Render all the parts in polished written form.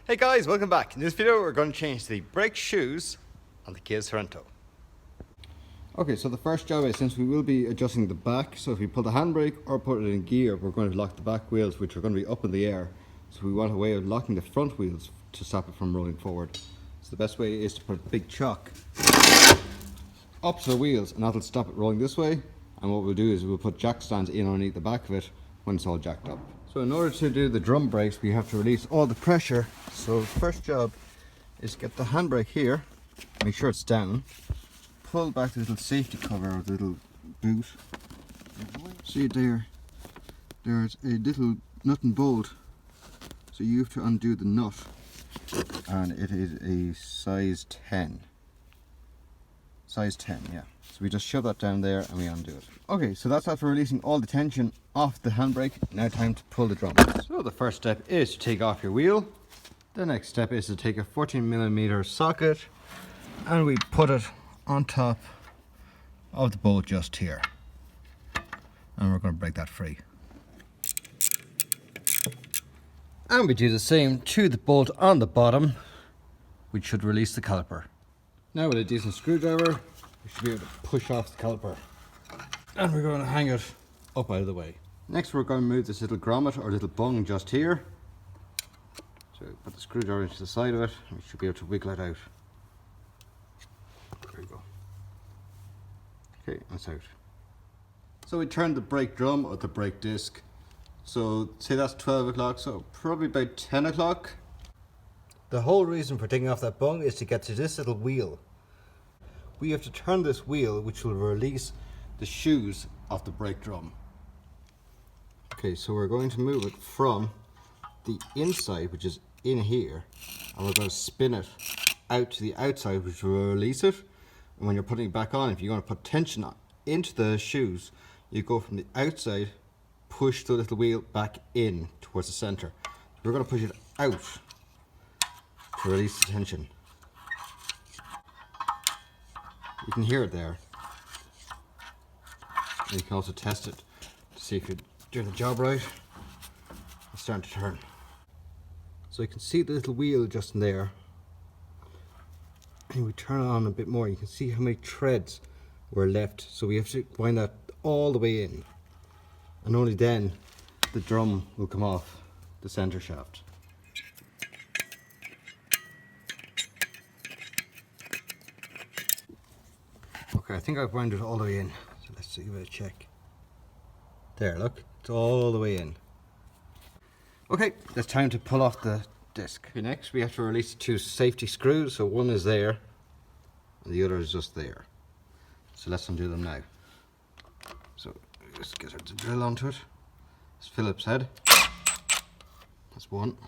Hey guys, welcome back. In this video we're going to change the brake shoes on the Kia Sorento. Okay, so the first job is, since we will be adjusting the back, so if we pull the handbrake or put it in gear, we're going to lock the back wheels, which are going to be up in the air. So we want a way of locking the front wheels to stop it from rolling forward. So the best way is to put a big chock up to the wheels, and that'll stop it rolling this way. And what we'll do is we'll put jack stands in underneath the back of it when it's all jacked up. So in order to do the drum brakes, we have to release all the pressure. So the first job is get the handbrake here, make sure it's down, pull back the little safety cover or the little boot. See there, there's a little nut and bolt, so you have to undo the nut, and it is a size 10. Size 10, yeah. So we just shove that down there and we undo it. Okay, so that's after releasing all the tension off the handbrake. Now time to pull the drum. So the first step is to take off your wheel. The next step is to take a 14mm socket and we put it on top of the bolt just here. And we're going to break that free. And we do the same to the bolt on the bottom, which should release the caliper. Now with a decent screwdriver, we should be able to push off the caliper. And we're going to hang it up out of the way. Next we're going to move this little grommet or little bung just here. So put the screwdriver into the side of it and we should be able to wiggle it out. There we go. Okay, that's out. So we turn the brake drum or the brake disc. So say that's 12 o'clock, so probably about 10 o'clock. The whole reason for taking off that bung is to get to this little wheel. We have to turn this wheel, which will release the shoes off the brake drum. Okay, so we're going to move it from the inside, which is in here, and we're going to spin it out to the outside, which will release it. And when you're putting it back on, if you're going to put tension into the shoes, you go from the outside, push the little wheel back in towards the center. We're going to push it out to release the tension. You can hear it there. And you can also test it to see if you're doing the job right. It's starting to turn. So you can see the little wheel just in there. And we turn it on a bit more, you can see how many treads were left. So we have to wind that all the way in. And only then the drum will come off the center shaft. Okay, I think I've wound it all the way in. So let's give it a check. There, look, it's all the way in. Okay, it's time to pull off the disc. Okay, next we have to release the two safety screws. So one is there and the other is just there. So let's undo them now. So just get her to drill onto it. It's Phillips head. That's one.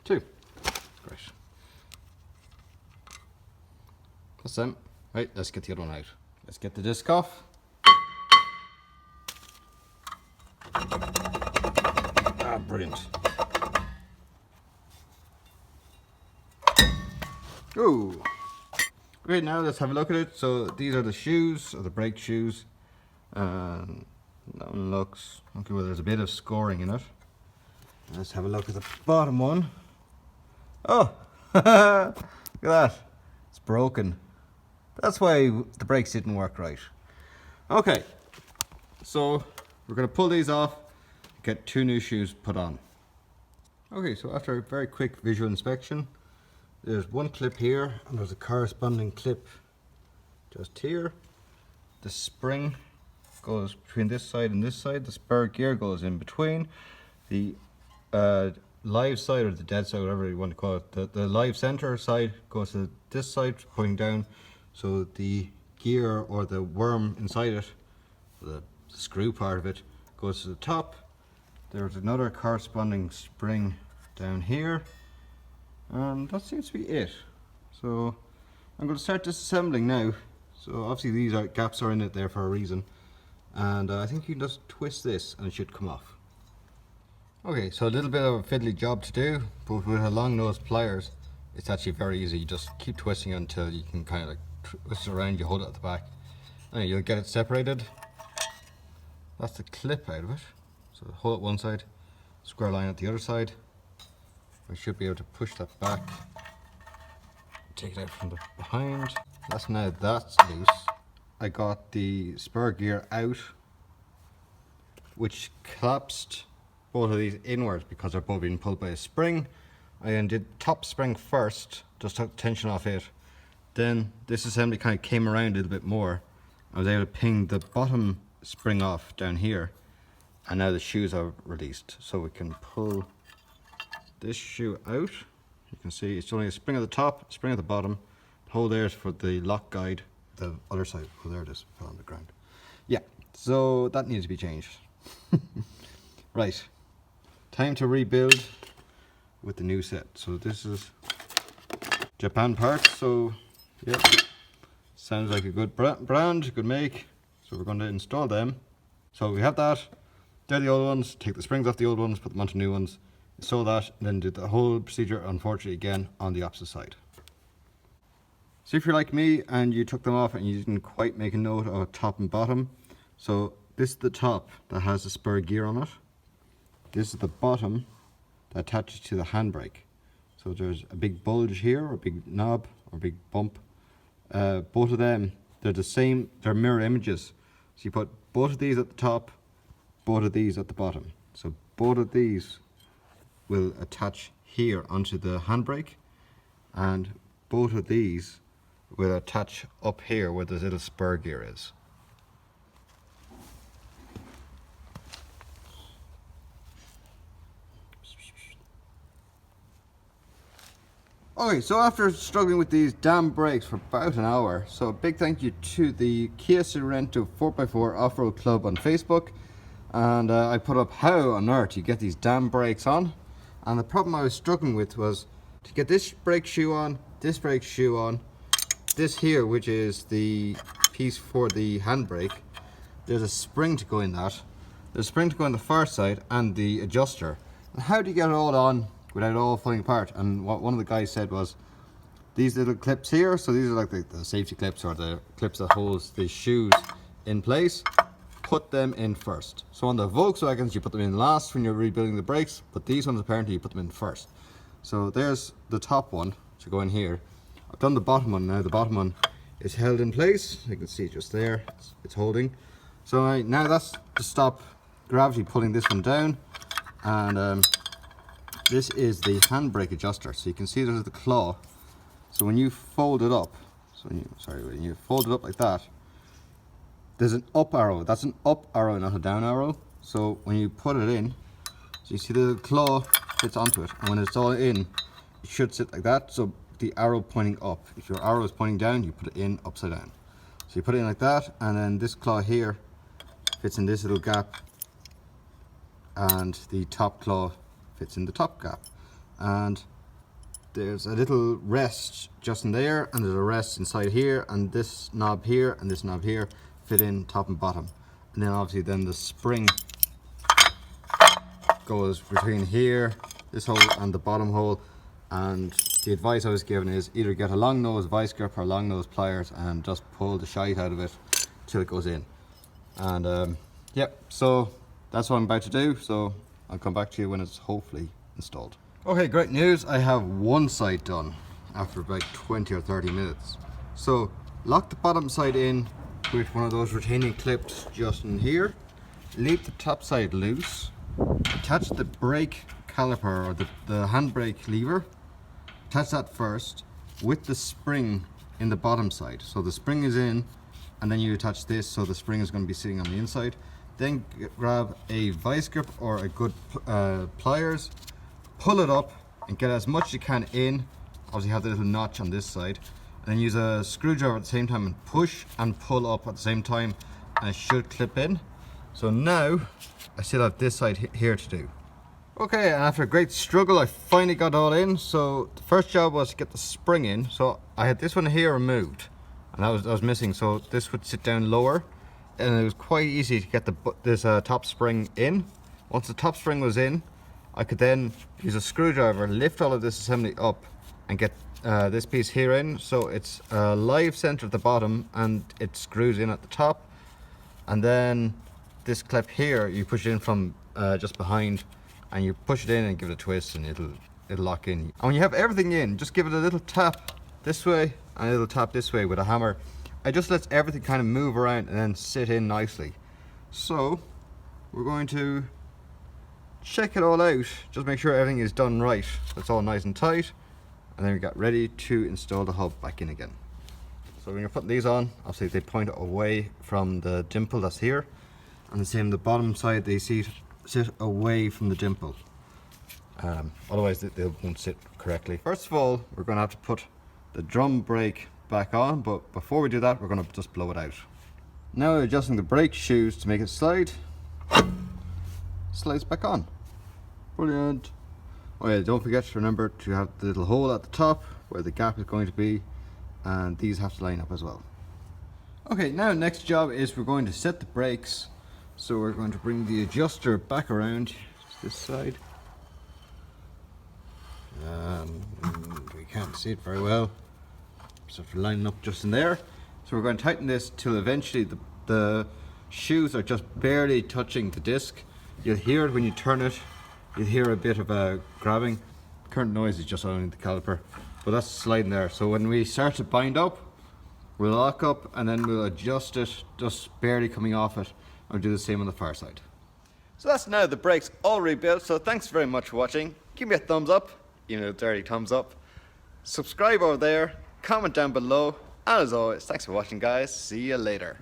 Two. Great. That's them. Right, let's get the other one out. Let's get the disc off. Ah, brilliant. Ooh. Great, now let's have a look at it. So these are the shoes, or the brake shoes. That one looks okay. Well, there's a bit of scoring in it. Let's have a look at the bottom one. Oh, look at that. It's broken. That's why the brakes didn't work right. Okay, so we're going to pull these off, get two new shoes put on. Okay, so after a very quick visual inspection, there's one clip here and there's a corresponding clip just here. The spring goes between this side and this side. The spur gear goes in between. The live side or the dead side, whatever you want to call it, the live center side goes to this side pointing down. So the gear or the worm inside it, the screw part of it, goes to the top. There's another corresponding spring down here, and that seems to be it. So I'm going to start disassembling now. So obviously these gaps are in it there for a reason, and I think you can just twist this and it should come off. Okay, so a little bit of a fiddly job to do, but with a long nose pliers it's actually very easy. You just keep twisting it until you can kind of like twist it around, you hold it at the back and you'll get it separated. That's the clip out of it. So hole at one side, square line at the other side. I should be able to push that back, take it out from the behind. That's loose. I got the spur gear out, which collapsed both of these inwards because they're both being pulled by a spring. I undid top spring first, just took the tension off it. Then this assembly kind of came around a little bit more. I was able to ping the bottom spring off down here, and now the shoes are released. So we can pull this shoe out. You can see it's only a spring at the top, spring at the bottom. The hole there is for the lock guide. The other side, oh there it is, fell on the ground. Yeah, so that needs to be changed. Right, time to rebuild with the new set. So this is Japan parts, so yeah, sounds like a good brand, good make. So we're going to install them. So we have that, they're the old ones, take the springs off the old ones, put them onto new ones, install that, and then do the whole procedure, unfortunately again, on the opposite side. So if you're like me and you took them off and you didn't quite make a note of top and bottom, so this is the top that has the spur gear on it. This is the bottom that attaches to the handbrake. So there's a big bulge here, or a big knob, or a big bump. Both of them, they're the same, they're mirror images. So you put both of these at the top, both of these at the bottom. So both of these will attach here onto the handbrake, and both of these will attach up here where this little spur gear is. Okay, so after struggling with these damn brakes for about an hour, so a big thank you to the Kia Sorento 4x4 Off-Road Club on Facebook, and I put up how on earth you get these damn brakes on, and the problem I was struggling with was to get this brake shoe on, this brake shoe on, this here, which is the piece for the handbrake. There's a spring to go in that. There's a spring to go on the far side and the adjuster. And how do you get it all on without it all falling apart? And what one of the guys said was these little clips here, so these are like the safety clips, or the clips that holds the shoes in place, put them in first. So on the Volkswagens you put them in last when you're rebuilding the brakes, but these ones apparently you put them in first. So there's the top one to go in here. I've done the bottom one now. The bottom one is held in place. You can see just there, it's holding. So now that's to stop gravity pulling this one down. And this is the handbrake adjuster. So you can see there's the claw. So when you fold it up, when you fold it up like that, there's an up arrow. That's an up arrow, not a down arrow. So when you put it in, so you see the claw fits onto it, and when it's all in, it should sit like that. So the arrow pointing up. If your arrow is pointing down, you put it in upside down. So you put it in like that, and then this claw here fits in this little gap, and the top claw fits in the top gap. And there's a little rest just in there, and there's a rest inside here, and this knob here and this knob here fit in top and bottom. And then obviously then the spring goes between here, this hole, and the bottom hole. And the advice I was given is either get a long nose vice grip or long nose pliers and just pull the shite out of it till it goes in. And yep, so that's what I'm about to do. So I'll come back to you when it's hopefully installed. Okay, great news. I have one side done after about 20 or 30 minutes. So lock the bottom side in with one of those retaining clips just in here. Leave the top side loose. Attach the brake caliper, or the handbrake lever. Attach that first with the spring in the bottom side. So the spring is in, and then you attach this, so the spring is going to be sitting on the inside. Then grab a vice grip or a good pliers, pull it up and get as much as you can in. Obviously have the little notch on this side, and then use a screwdriver at the same time and push and pull up at the same time, and it should clip in. So now I still have this side here to do. Okay, and after a great struggle I finally got all in. So the first job was to get the spring in. So I had this one here removed, and that was missing, so this would sit down lower, and it was quite easy to get this top spring in. Once the top spring was in, I could then use a screwdriver, lift all of this assembly up and get this piece here in. So it's a live center at the bottom and it screws in at the top, and then this clip here you push it in from just behind, and you push it in and give it a twist, and it'll lock in. And when you have everything in, just give it a little tap this way and a little tap this way with a hammer. It just lets everything kind of move around and then sit in nicely. So we're going to check it all out, just make sure everything is done right, so it's all nice and tight, and then we got ready to install the hub back in again. So when you're putting these on, obviously they point away from the dimple that's here, and the same the bottom side, they sit away from the dimple. Otherwise they won't sit correctly. First of all, we're going to have to put the drum brake back on, but before we do that, we're going to just blow it out. Now adjusting the brake shoes to make it slide. Slides back on. Brilliant. Oh yeah, don't forget to remember to have the little hole at the top where the gap is going to be, and these have to line up as well. Okay, now next job is we're going to set the brakes. So we're going to bring the adjuster back around to this side. We can't see it very well, so we're lining up just in there. So we're going to tighten this till eventually the shoes are just barely touching the disc. You'll hear it when you turn it. You'll hear a bit of a grabbing. Current noise is just on the caliper, but that's sliding there. So when we start to bind up, we'll lock up and then we'll adjust it, just barely coming off it, and do the same on the far side. So that's now the brakes all rebuilt. So thanks very much for watching. Give me a thumbs up, even a dirty thumbs up. Subscribe over there, comment down below, and as always, thanks for watching guys. See you later.